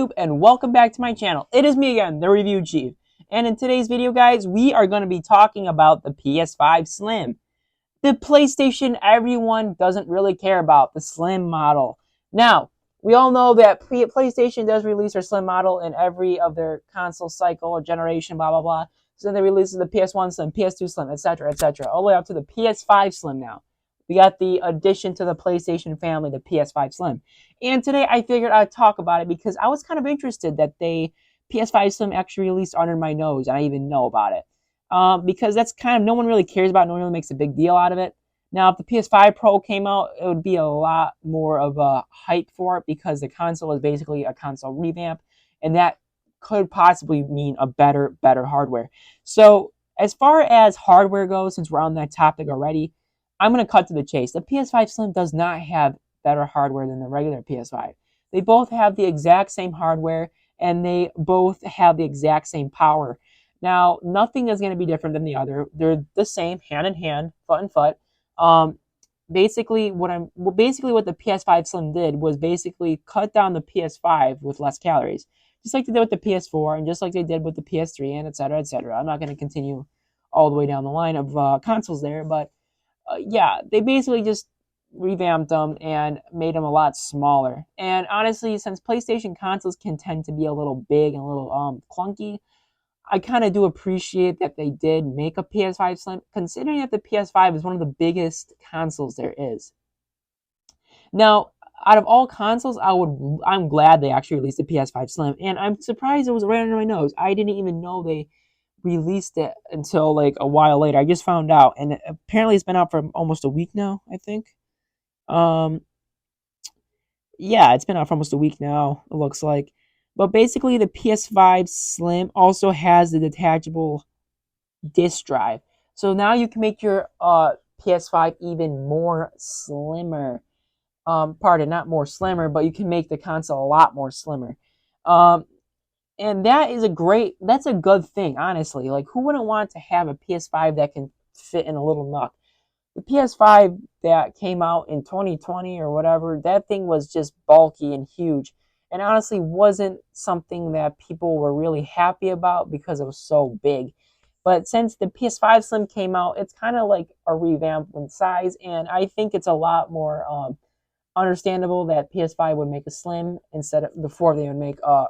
And welcome back to my channel. It is me again, the Review Chief. And in today's video, guys, we are going to be talking about the PS5 Slim. The PlayStation everyone doesn't really care about, the Slim model. Now, we all know that PlayStation does release their Slim model in every of their console cycle or generation, blah, blah, blah. So then they release the PS1 Slim, PS2 Slim, etc., etc., all the way up to the PS5 Slim now. We got the addition to the PlayStation family, the PS5 Slim. And today I figured I'd talk about it because I was kind of interested that they PS5 Slim actually released under my nose, and I even know about it. Because that's kind of, no one really cares about it, no one really makes a big deal out of it. Now, if the PS5 Pro came out, it would be a lot more of a hype for it because the console is basically a console revamp, and that could possibly mean a better hardware. So, as far as hardware goes, since we're on that topic already, I'm going to cut to the chase. The PS5 Slim does not have better hardware than the regular PS5. They both have the exact same hardware, and they both have the exact same power. Now, nothing is going to be different than the other. They're the same, hand in hand, foot in foot. Basically, what the PS5 Slim did was basically cut down the PS5 with less calories, just like they did with the PS4, and just like they did with the PS3, and etc., etc. I'm not going to continue all the way down the line of consoles there, but yeah, they basically just revamped them and made them a lot smaller. And honestly, since PlayStation consoles can tend to be a little big and a little clunky, I kind of do appreciate that they did make a PS5 Slim, considering that the PS5 is one of the biggest consoles there is. Now, out of all consoles, I'm glad they actually released the PS5 Slim, and I'm surprised it was right under my nose. I didn't even know they released it until like a while later. I just found out, and apparently it's been out for almost a week now, I think. Um, yeah, it's been out for almost a week now, it looks like. But basically, the PS5 Slim also has the detachable disk drive. So now you can make your PS5 even more slimmer. Pardon, not more slimmer, but you can make the console a lot more slimmer. Um, and that's a good thing, honestly. Like, who wouldn't want to have a PS5 that can fit in a little nook? The PS5 that came out in 2020 or whatever, that thing was just bulky and huge, and honestly wasn't something that people were really happy about because it was so big. But since the PS5 Slim came out, it's kind of like a revamp in size, and I think it's a lot more understandable that PS5 would make a Slim instead of before they would make a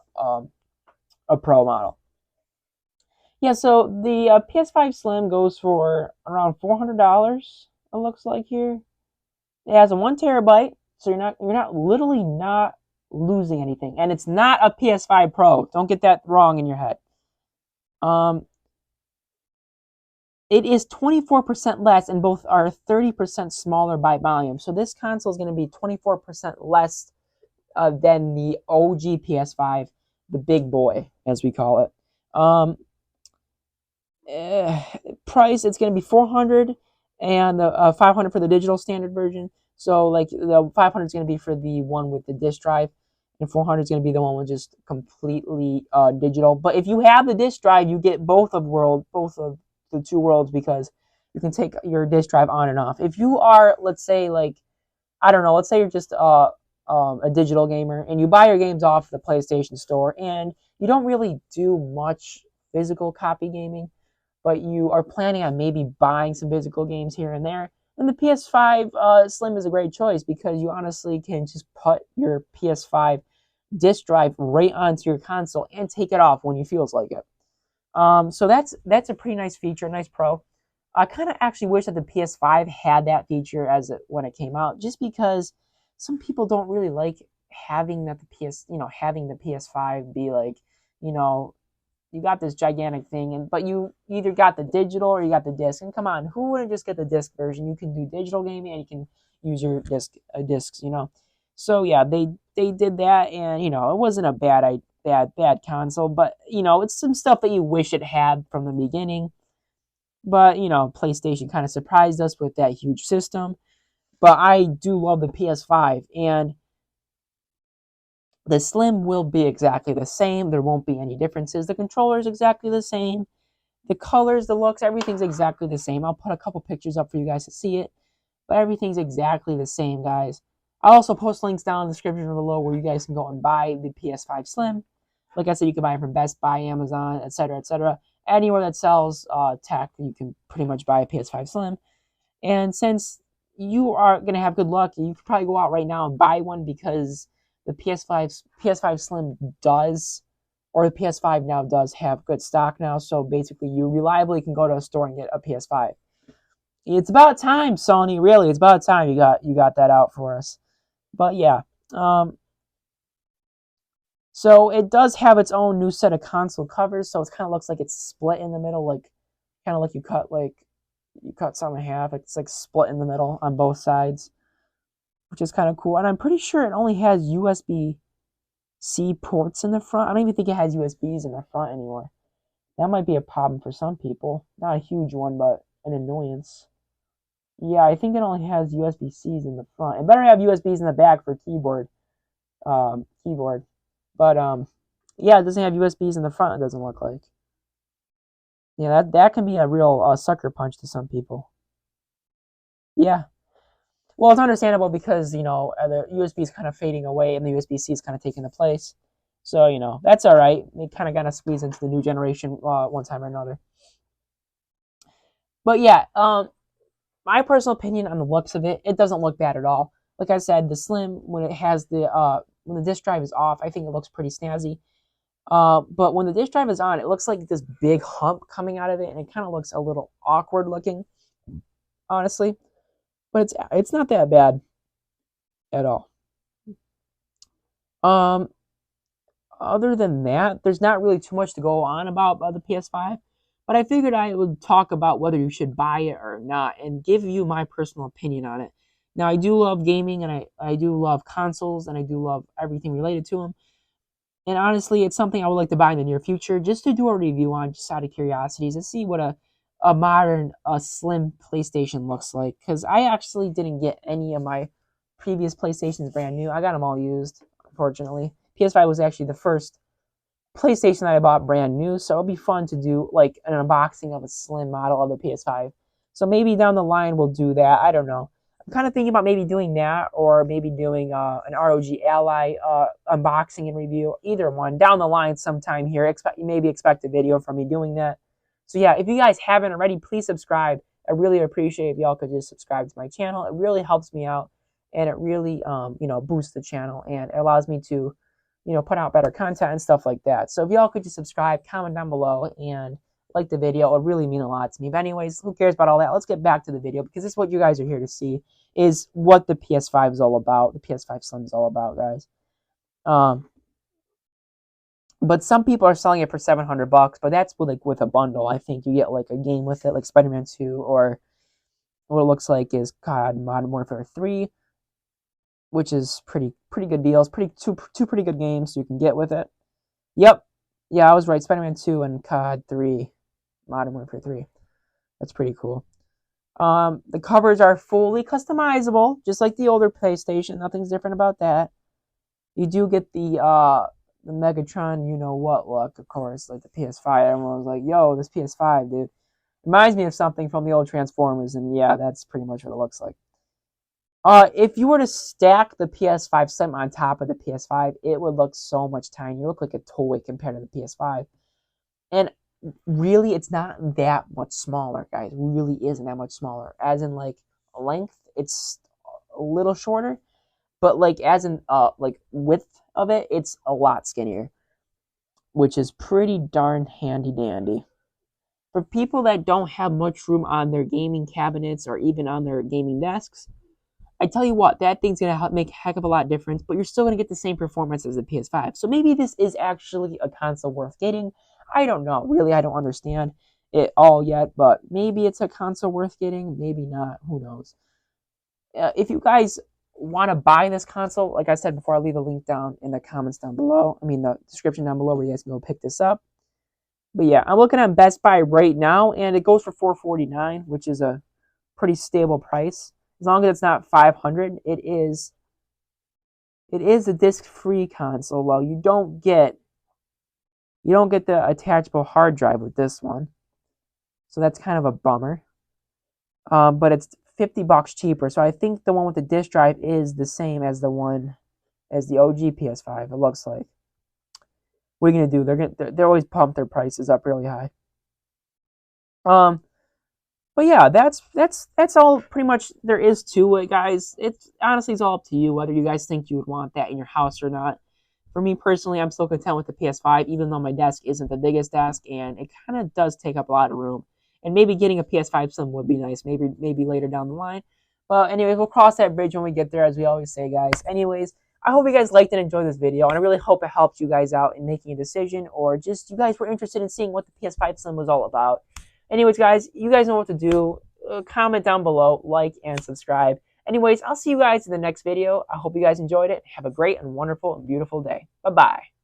Pro model. Yeah, so the PS5 Slim goes for around $400. It looks like here. It has a 1 terabyte, so you're not literally not losing anything, and it's not a PS5 Pro. Don't get that wrong in your head. Um, it is 24% less, and both are 30% smaller by volume. So this console is going to be 24% less than the OG PS5, the big boy, as we call it. Price, it's going to be 400 and 500 for the digital standard version. So like the 500 is going to be for the one with the disk drive, and 400 is going to be the one with just completely digital. But if you have the disk drive, you get both of the two worlds, because you can take your disk drive on and off. If you are, let's say, like, I don't know, let's say you're just a digital gamer and you buy your games off the PlayStation Store and you don't really do much physical copy gaming, but you are planning on maybe buying some physical games here and there, then the PS5 Slim is a great choice, because you honestly can just put your PS5 disk drive right onto your console and take it off when you feels like it. So that's a pretty nice feature, nice pro. I kind of actually wish that the PS5 had that feature when it came out, just because some people don't really like having having the PS5 be like, you know, you got this gigantic thing, but you either got the digital or you got the disc. And come on, who wouldn't just get the disc version? You can do digital gaming and you can use your discs, you know. So yeah, they did that, and it wasn't a bad console, but it's some stuff that you wish it had from the beginning. But PlayStation kind of surprised us with that huge system. But I do love the PS5, and the Slim will be exactly the same. There won't be any differences. The controller is exactly the same. The colors, the looks, everything's exactly the same. I'll put a couple pictures up for you guys to see it. But everything's exactly the same, guys. I'll also post links down in the description below where you guys can go and buy the PS5 Slim. Like I said, you can buy it from Best Buy, Amazon, etc., etc. Anywhere that sells tech, you can pretty much buy a PS5 Slim. And since you are going to have good luck, you could probably go out right now and buy one because the PS5 Slim does, or the PS5 now does have good stock now. So basically, you reliably can go to a store and get a PS5. It's about time, Sony. Really, it's about time you got that out for us. But yeah, um, so it does have its own new set of console covers. So it kind of looks like it's split in the middle, like kind of like you cut some in half. It's like split in the middle on both sides, which is kind of cool. And I'm pretty sure it only has USB-C ports in the front. I don't even think it has USBs in the front anymore. That might be a problem for some people. Not a huge one, but an annoyance. Yeah, I think it only has USB-Cs in the front. It better have USBs in the back for keyboard. But yeah, it doesn't have USBs in the front. It doesn't look like. Yeah, that can be a real sucker punch to some people. Yeah. Well, it's understandable because the USB is kind of fading away and the USB-C is kind of taking the place. So that's all right. They kind of got to squeeze into the new generation one time or another. But yeah, my personal opinion on the looks of it, it doesn't look bad at all. Like I said, the Slim when it has when the disk drive is off, I think it looks pretty snazzy. But when the disk drive is on, it looks like this big hump coming out of it, and it kind of looks a little awkward looking, honestly. But it's not that bad at all. Um, Other than that, there's not really too much to go on about the PS5. But I figured I would talk about whether you should buy it or not, and give you my personal opinion on it. Now, I do love gaming, and I do love consoles, and I do love everything related to them. And honestly, it's something I would like to buy in the near future just to do a review on, just out of curiosity, to see what a modern, slim PlayStation looks like. Because I actually didn't get any of my previous PlayStations brand new. I got them all used, unfortunately. PS5 was actually the first PlayStation that I bought brand new, so it'll be fun to do like an unboxing of a slim model of the PS5. So maybe down the line we'll do that. I don't know. I'm kind of thinking about maybe doing that, or maybe doing an ROG Ally unboxing and review. Either one down the line sometime here. Expect a video from me doing that. So yeah, if you guys haven't already, please subscribe. I really appreciate if y'all could just subscribe to my channel. It really helps me out, and it really boosts the channel, and it allows me to put out better content and stuff like that. So if y'all could just subscribe, comment down below, and like the video, it would really mean a lot to me. But anyways, who cares about all that? Let's get back to the video, because this is what you guys are here to see, is what the PS5 is all about. The PS5 Slim is all about, guys. But some people are selling it for $700, but that's with a bundle. I think you get like a game with it, like Spider-Man 2, or what it looks like is COD Modern Warfare 3, which is pretty good deals, two pretty good games you can get with it. Yep, yeah, I was right. Spider-Man 2 and COD 3, Modern Warfare 3. That's pretty cool. The covers are fully customizable, just like the older PlayStation. Nothing's different about that. You do get the Megatron, what look, of course, like the PS5. Everyone was like, "Yo, this PS5, dude, reminds me of something from the old Transformers," and yeah, that's pretty much what it looks like. If you were to stack the PS5 Slim on top of the PS5, it would look so much tinier. It would look like a toy compared to the PS5. And really, it's not that much smaller, guys. It really isn't that much smaller. As in, like, length, it's a little shorter. But, like, as in, width of it, it's a lot skinnier. Which is pretty darn handy-dandy. For people that don't have much room on their gaming cabinets or even on their gaming desks, I tell you what, that thing's going to make a heck of a lot of difference, but you're still going to get the same performance as the PS5. So maybe this is actually a console worth getting. I don't know. Really, I don't understand it all yet, but maybe it's a console worth getting. Maybe not. Who knows? If you guys want to buy this console, like I said before, I'll leave a link down in the comments down below. The description down below where you guys can go pick this up. But yeah, I'm looking at Best Buy right now, and it goes for $449, which is a pretty stable price. As long as it's not $500, it is a disc-free console. Well, you don't get the attachable hard drive with this one, so that's kind of a bummer. But it's $50 cheaper. So I think the one with the disk drive is the same as the OG PS5. It looks like. What are you gonna do? They're always pump their prices up really high. But yeah, that's all pretty much there is to it, guys. It's honestly it's all up to you whether you guys think you would want that in your house or not. For me personally, I'm still content with the PS5, even though my desk isn't the biggest desk, and it kind of does take up a lot of room. And maybe getting a PS5 Slim would be nice, maybe later down the line. But anyways, we'll cross that bridge when we get there, as we always say, guys. Anyways, I hope you guys liked and enjoyed this video, and I really hope it helped you guys out in making a decision, or just you guys were interested in seeing what the PS5 Slim was all about. Anyways, guys, you guys know what to do. Comment down below, like, and subscribe. Anyways, I'll see you guys in the next video. I hope you guys enjoyed it. Have a great and wonderful and beautiful day. Bye-bye.